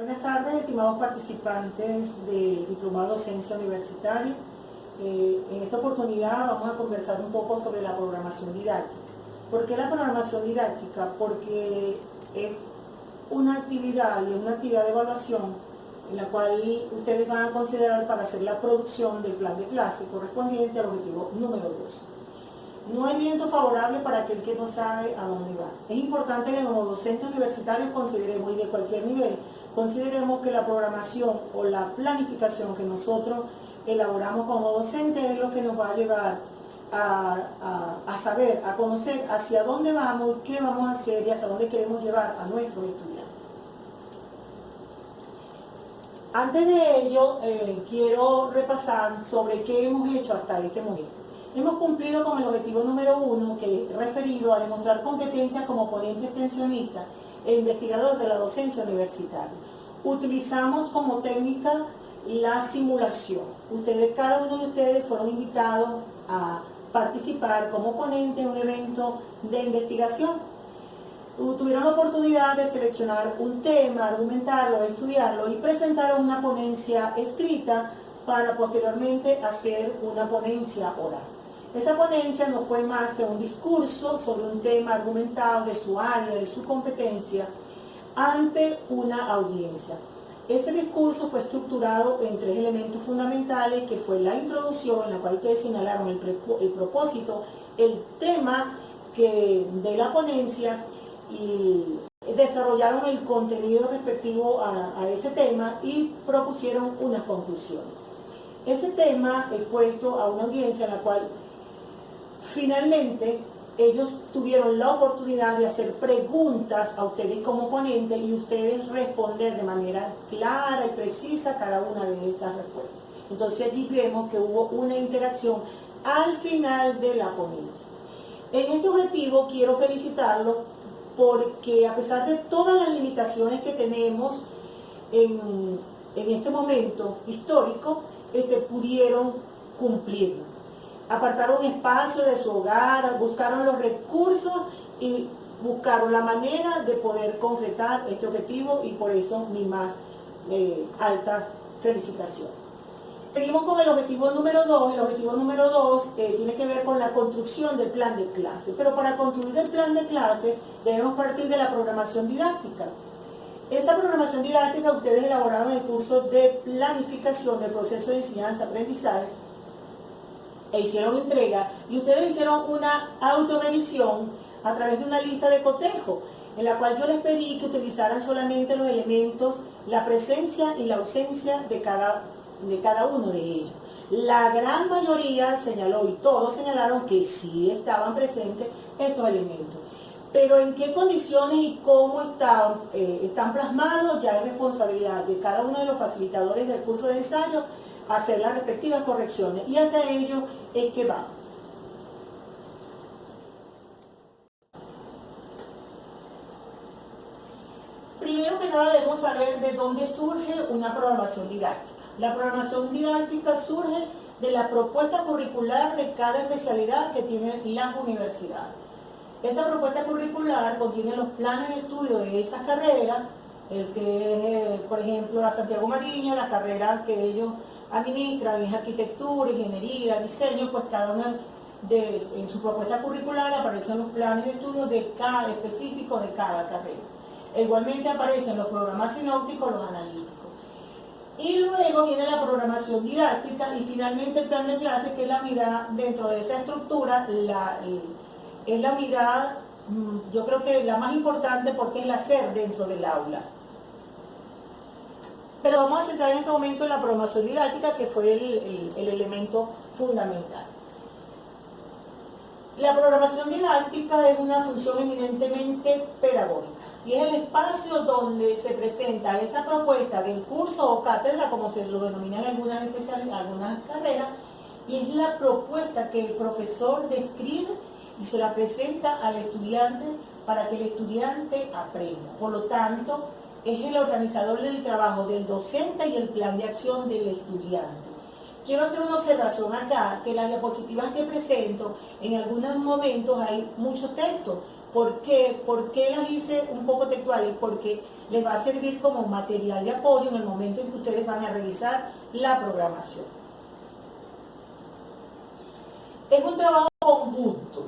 Buenas tardes, estimados participantes del Diplomado de Docencia Universitaria. En esta oportunidad vamos a conversar un poco sobre la programación didáctica. ¿Por qué la programación didáctica? Porque es una actividad y es una actividad de evaluación en la cual ustedes van a considerar para hacer la producción del plan de clase correspondiente al objetivo número 2. No hay viento favorable para aquel que no sabe a dónde va. Es importante que como docentes universitarios consideremos, y de cualquier nivel, consideremos que la programación o la planificación que nosotros elaboramos como docentes es lo que nos va a llevar a saber, a conocer hacia dónde vamos, qué vamos a hacer y hacia dónde queremos llevar a nuestros estudiantes. Antes de ello, quiero repasar sobre qué hemos hecho hasta este momento. Hemos cumplido con el objetivo número 1, que es referido a demostrar competencias como ponente extensionista e investigador de la docencia universitaria. Utilizamos como técnica la simulación. Cada uno de ustedes fueron invitados a participar como ponente en un evento de investigación. Tuvieron la oportunidad de seleccionar un tema, argumentarlo, estudiarlo y presentar una ponencia escrita para posteriormente hacer una ponencia oral. Esa ponencia no fue más que un discurso sobre un tema argumentado de su área, de su competencia, ante una audiencia. Ese discurso fue estructurado en 3 elementos fundamentales, que fue la introducción, en la cual ustedes señalaron el propósito, el tema de la ponencia, y desarrollaron el contenido respectivo a ese tema y propusieron unas conclusiones. Ese tema es puesto a una audiencia en la cual finalmente ellos tuvieron la oportunidad de hacer preguntas a ustedes como ponentes y ustedes responder de manera clara y precisa cada una de esas respuestas. Entonces allí vemos que hubo una interacción al final de la ponencia. En este objetivo quiero felicitarlos porque a pesar de todas las limitaciones que tenemos en este momento histórico, pudieron cumplirlo. Apartaron espacio de su hogar, buscaron los recursos y buscaron la manera de poder concretar este objetivo, y por eso mi más alta felicitación. Seguimos con el objetivo número 2. El objetivo número 2 tiene que ver con la construcción del plan de clase. Pero para construir el plan de clase debemos partir de la programación didáctica. Esa programación didáctica ustedes elaboraron el curso de planificación del proceso de enseñanza-aprendizaje e hicieron entrega, y ustedes hicieron una autorrevisión a través de una lista de cotejo, en la cual yo les pedí que utilizaran solamente los elementos, la presencia y la ausencia de cada uno de ellos. La gran mayoría señaló, y todos señalaron que sí estaban presentes estos elementos. Pero en qué condiciones y cómo están plasmados ya es responsabilidad de cada uno de los facilitadores del curso de ensayo hacer las respectivas correcciones, y hacia ello es que vamos. Primero que nada debemos saber de dónde surge una programación didáctica. La programación didáctica surge de la propuesta curricular de cada especialidad que tienen las universidades. Esa propuesta curricular contiene los planes de estudio de esas carreras, el que es, por ejemplo, la Santiago Mariño, la carrera que ellos administran es arquitectura, ingeniería, diseño, pues cada una en su propuesta curricular aparecen los planes de estudio de cada específico de cada carrera. Igualmente aparecen los programas sinópticos, los analíticos. Y luego viene la programación didáctica y finalmente el plan de clase, que es la mirada dentro de esa estructura, es la mirada, yo creo que la más importante, porque es el hacer dentro del aula. Pero vamos a centrar en este momento en la programación didáctica, que fue el elemento fundamental. La programación didáctica es una función eminentemente pedagógica y es el espacio donde se presenta esa propuesta del curso o cátedra, como se lo denominan algunas carreras, y es la propuesta que el profesor describe y se la presenta al estudiante para que el estudiante aprenda. Por lo tanto, es el organizador del trabajo del docente y el plan de acción del estudiante. Quiero hacer una observación acá, que las diapositivas que presento, en algunos momentos hay mucho texto, ¿Por qué? ¿Por qué las hice un poco textuales? Porque les va a servir como material de apoyo en el momento en que ustedes van a revisar la programación. Es un trabajo conjunto.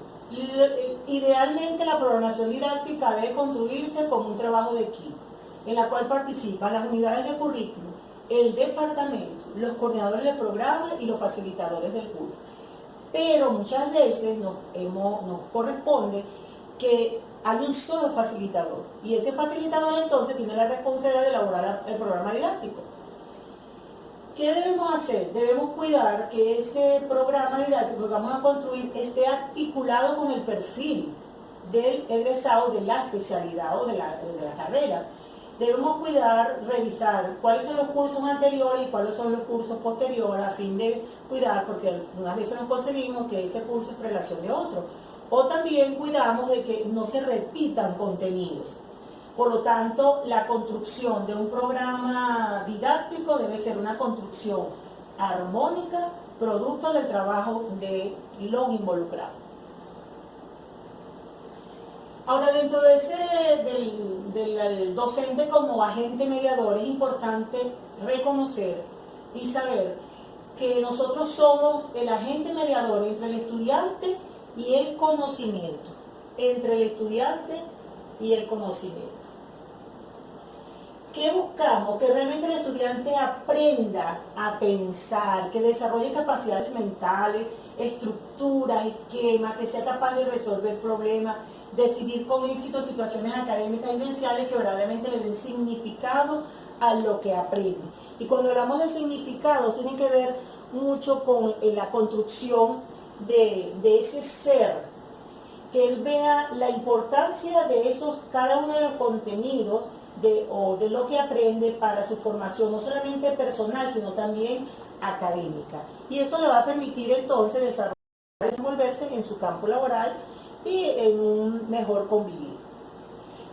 Idealmente la programación didáctica debe construirse como un trabajo de equipo, en la cual participan las unidades de currículum, el departamento, los coordinadores del programa y los facilitadores del curso. Pero muchas veces nos corresponde que hay un solo facilitador y ese facilitador entonces tiene la responsabilidad de elaborar el programa didáctico. ¿Qué debemos hacer? Debemos cuidar que ese programa didáctico que vamos a construir esté articulado con el perfil del egresado de la especialidad o de la carrera. Debemos cuidar, revisar cuáles son los cursos anteriores y cuáles son los cursos posteriores a fin de cuidar, porque algunas veces nos conseguimos que ese curso es relación de otro. O también cuidamos de que no se repitan contenidos. Por lo tanto, la construcción de un programa didáctico debe ser una construcción armónica, producto del trabajo de los involucrados. Ahora, dentro de del docente como agente mediador, es importante reconocer y saber que nosotros somos el agente mediador entre el estudiante y el conocimiento. Entre el estudiante y el conocimiento. ¿Qué buscamos? Que realmente el estudiante aprenda a pensar, que desarrolle capacidades mentales, estructuras, esquemas, que sea capaz de resolver problemas, decidir con éxito situaciones académicas y vivenciales que verdaderamente le den significado a lo que aprende. Y cuando hablamos de significados, tiene que ver mucho con la construcción de ese ser, que él vea la importancia de cada uno de los contenidos de lo que aprende para su formación, no solamente personal, sino también académica. Y eso le va a permitir entonces desenvolverse en su campo laboral y en un mejor convivir.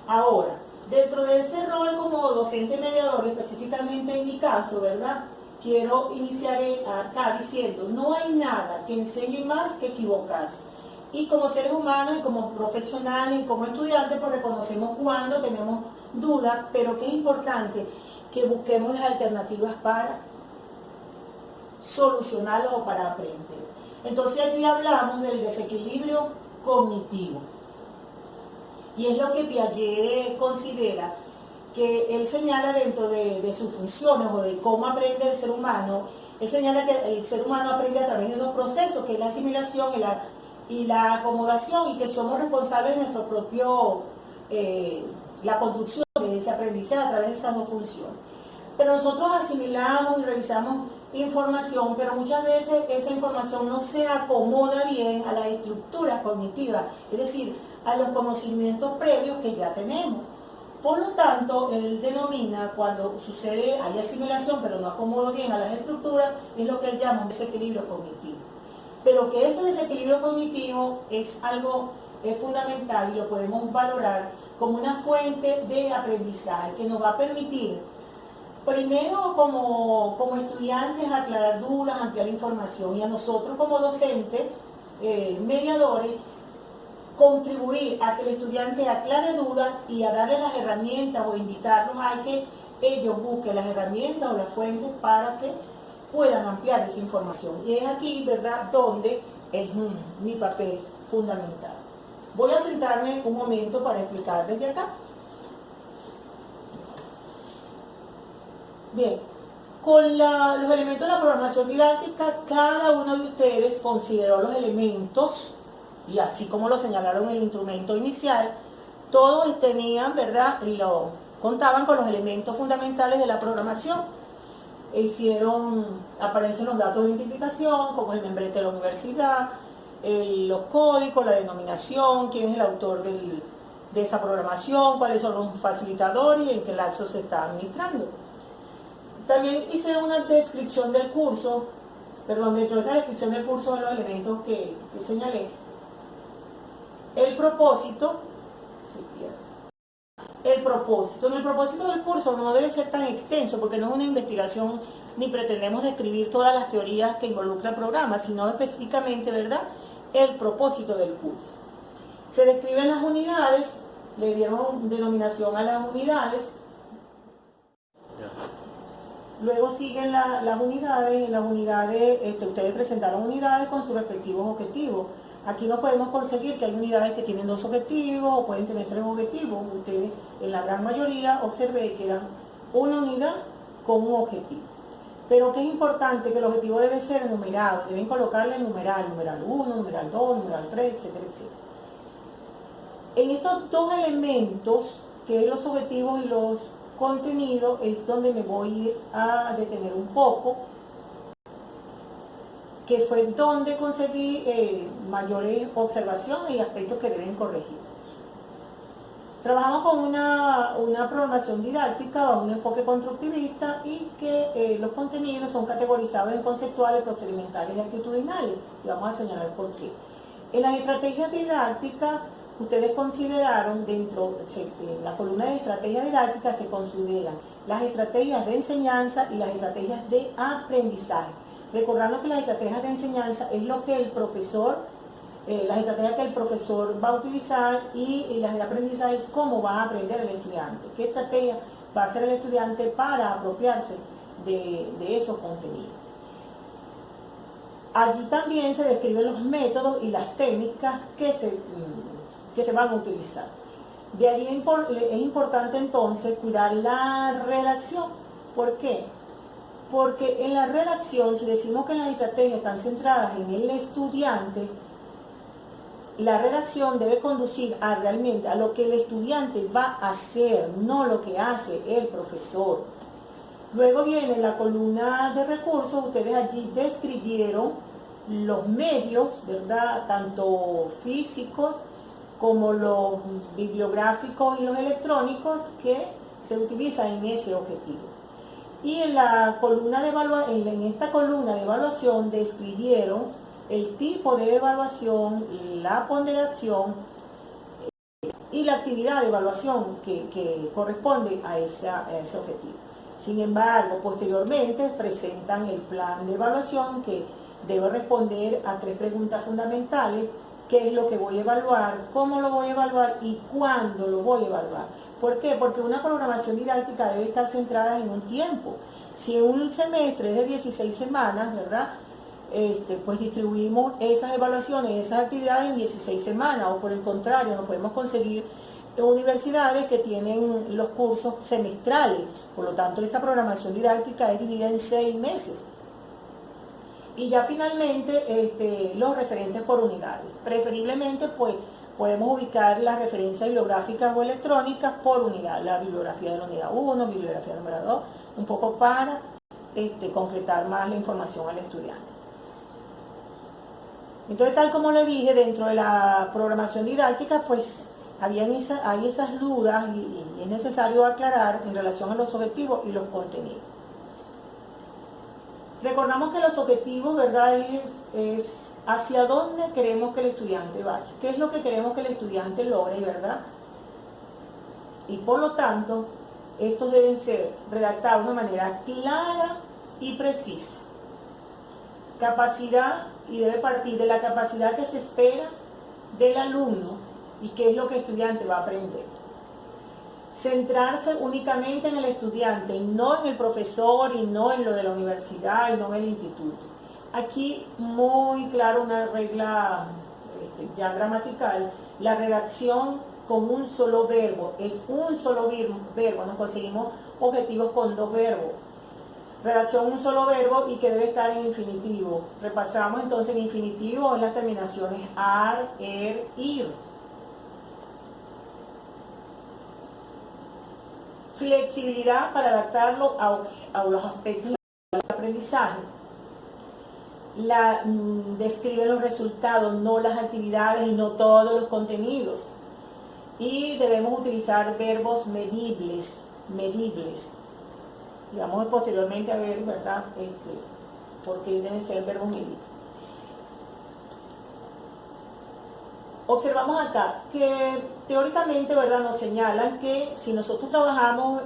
Ahora, dentro de ese rol como docente mediador, específicamente en mi caso, ¿verdad? Quiero iniciar acá diciendo, no hay nada que enseñe más que equivocarse. Y como seres humanos y como profesionales y como estudiantes, pues reconocemos cuando tenemos dudas, pero que es importante que busquemos las alternativas para solucionarlo o para aprender. Entonces allí hablamos del desequilibrio cognitivo. Y es lo que Piaget considera, que él señala dentro de sus funciones o de cómo aprende el ser humano. Él señala que el ser humano aprende a través de dos procesos, que es la asimilación y la acomodación, y que somos responsables de nuestro propio, la construcción de ese aprendizaje a través de esas dos funciones. Pero nosotros asimilamos y revisamos información, pero muchas veces esa información no se acomoda bien a las estructuras cognitivas, es decir, a los conocimientos previos que ya tenemos. Por lo tanto, él denomina, cuando sucede, hay asimilación, pero no acomodo bien a las estructuras, es lo que él llama un desequilibrio cognitivo. Pero que ese desequilibrio cognitivo es algo fundamental y lo podemos valorar como una fuente de aprendizaje que nos va a permitir, primero como estudiantes, aclarar dudas, ampliar información, y a nosotros como docentes, mediadores, contribuir a que el estudiante aclare dudas y a darle las herramientas o invitarlos a que ellos busquen las herramientas o las fuentes para que puedan ampliar esa información. Y es aquí, ¿verdad?, donde es mi papel fundamental. Voy a sentarme un momento para explicar desde acá. Bien, con los elementos de la programación didáctica, cada uno de ustedes consideró los elementos, y así como lo señalaron en el instrumento inicial, todos tenían, ¿verdad?, contaban con los elementos fundamentales de la programación. Aparecen los datos de identificación, como el membrete de la universidad, los códigos, la denominación, quién es el autor de esa programación, cuáles son los facilitadores y en qué lapso se está administrando. También hice una descripción del curso, perdón, dentro de esa descripción del curso de los elementos que señalé. El propósito, en el propósito del curso no debe ser tan extenso porque no es una investigación ni pretendemos describir todas las teorías que involucra el programa, sino específicamente, ¿verdad?, el propósito del curso. Se describen las unidades, le dieron denominación a las unidades. Luego siguen las unidades. En las unidades, ustedes presentaron unidades con sus respectivos objetivos. Aquí no podemos conseguir que hay unidades que tienen 2 objetivos o pueden tener 3 objetivos. Ustedes, en la gran mayoría, observé que eran una unidad con un objetivo. Pero que es importante que el objetivo debe ser enumerado. Deben colocarle el numeral 1, numeral 2, numeral 3, etcétera, etcétera. En estos 2 elementos, que es los objetivos y los contenidos, es donde me voy a detener un poco, que fue donde conseguí mayores observaciones y aspectos que deben corregir. Trabajamos con una programación didáctica bajo un enfoque constructivista y que los contenidos son categorizados en conceptuales, procedimentales y actitudinales. Y vamos a señalar por qué. En las estrategias didácticas, ustedes consideraron dentro de la columna de estrategias didácticas se consideran las estrategias de enseñanza y las estrategias de aprendizaje. Recordando que las estrategias de enseñanza es lo que el profesor, las estrategias que el profesor va a utilizar y las de aprendizaje es cómo va a aprender el estudiante. ¿Qué estrategia va a hacer el estudiante para apropiarse de esos contenidos? Allí también se describen los métodos y las técnicas que se van a utilizar. De allí es importante entonces cuidar la redacción. ¿Por qué? Porque en la redacción, si decimos que las estrategias están centradas en el estudiante, la redacción debe conducir realmente a lo que el estudiante va a hacer, no lo que hace el profesor. Luego viene la columna de recursos. Ustedes allí describieron los medios, ¿verdad? Tanto físicos como los bibliográficos y los electrónicos que se utilizan en ese objetivo. Y en esta columna de evaluación describieron el tipo de evaluación, la ponderación y la actividad de evaluación que corresponde a ese objetivo. Sin embargo, posteriormente presentan el plan de evaluación que debe responder a 3 preguntas fundamentales: qué es lo que voy a evaluar, cómo lo voy a evaluar y cuándo lo voy a evaluar. ¿Por qué? Porque una programación didáctica debe estar centrada en un tiempo. Si un semestre es de 16 semanas, ¿verdad? Pues distribuimos esas evaluaciones, esas actividades en 16 semanas, o por el contrario, no podemos conseguir universidades que tienen los cursos semestrales. Por lo tanto, esta programación didáctica es dividida en 6 meses. Y ya finalmente los referentes por unidades. Preferiblemente, pues, podemos ubicar las referencias bibliográficas o electrónicas por unidad. La bibliografía de la unidad 1, bibliografía número 2, un poco para concretar más la información al estudiante. Entonces, tal como le dije, dentro de la programación didáctica, pues, hay esas dudas y es necesario aclarar en relación a los objetivos y los contenidos. Recordamos que los objetivos, ¿verdad?, es hacia dónde queremos que el estudiante vaya. ¿Qué es lo que queremos que el estudiante logre, verdad? Y por lo tanto, estos deben ser redactados de una manera clara y precisa. Capacidad, y debe partir de la capacidad que se espera del alumno y qué es lo que el estudiante va a aprender. Centrarse únicamente en el estudiante y no en el profesor y no en lo de la universidad y no en el instituto. Aquí muy claro una regla ya gramatical: la redacción con un solo verbo, es un solo verbo, nos conseguimos objetivos con 2 verbos. Redacción un solo verbo y que debe estar en infinitivo. Repasamos entonces en infinitivo en las terminaciones ar, er, ir. Flexibilidad para adaptarlo a los aspectos del aprendizaje. Describe los resultados, no las actividades y no todos los contenidos. Y debemos utilizar verbos medibles. Y vamos posteriormente a ver, ¿verdad?, por qué deben ser verbos medibles. Observamos acá que teóricamente, ¿verdad?, nos señalan que si nosotros trabajamos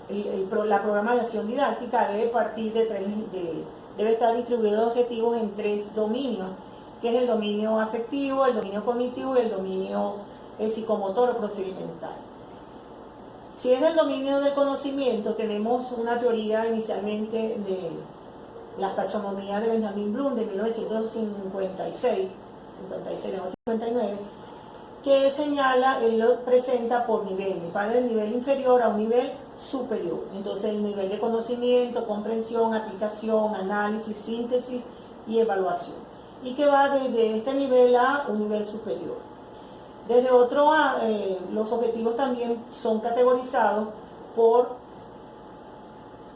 la programación didáctica debe partir debe estar distribuido los objetivos en 3 dominios. que es el dominio afectivo, el dominio cognitivo y el dominio psicomotor o procedimental. Si es el dominio del conocimiento, tenemos una teoría inicialmente de la taxonomía de Benjamin Bloom de 1959, que señala, él lo presenta por niveles, va del nivel inferior a un nivel superior. Entonces el nivel de conocimiento, comprensión, aplicación, análisis, síntesis y evaluación. Y que va desde este nivel a un nivel superior. Desde otro, los objetivos también son categorizados por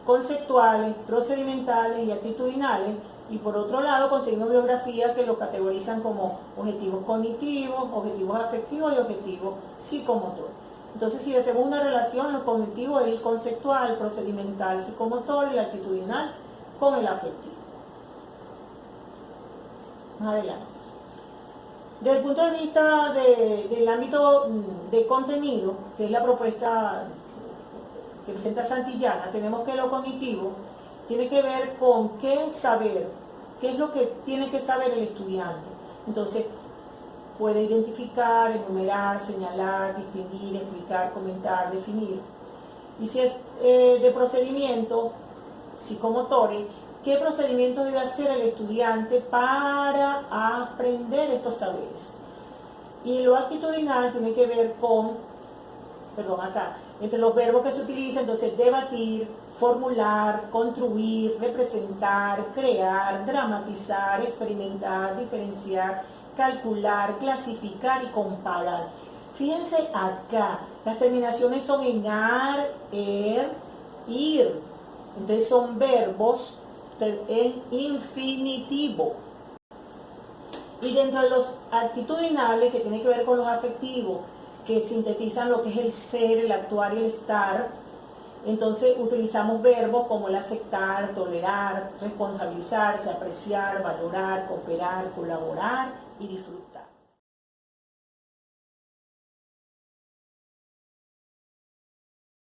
conceptuales, procedimentales y actitudinales, y por otro lado conseguimos biografías que lo categorizan como objetivos cognitivos, objetivos afectivos y objetivos psicomotores. Entonces, si hacemos una relación, lo cognitivo es el conceptual, el procedimental, el psicomotor y el actitudinal con el afectivo. Más adelante. Desde el punto de vista del ámbito de contenido, que es la propuesta que presenta Santillana, tenemos que lo cognitivo tiene que ver con qué saber, qué es lo que tiene que saber el estudiante. Entonces, puede identificar, enumerar, señalar, distinguir, explicar, comentar, definir. Y si es de procedimiento psicomotores, ¿qué procedimiento debe hacer el estudiante para aprender estos saberes? Y lo actitudinal tiene que ver con, entre los verbos que se utilizan, entonces debatir, formular, construir, representar, crear, dramatizar, experimentar, diferenciar, calcular, clasificar y comparar. Fíjense acá, las terminaciones son en ar, ir. Entonces son verbos en infinitivo. Y dentro de los actitudinales, que tienen que ver con los afectivos, que sintetizan lo que es el ser, el actuar y el estar, entonces utilizamos verbos como el aceptar, tolerar, responsabilizarse, apreciar, valorar, cooperar, colaborar y disfrutar.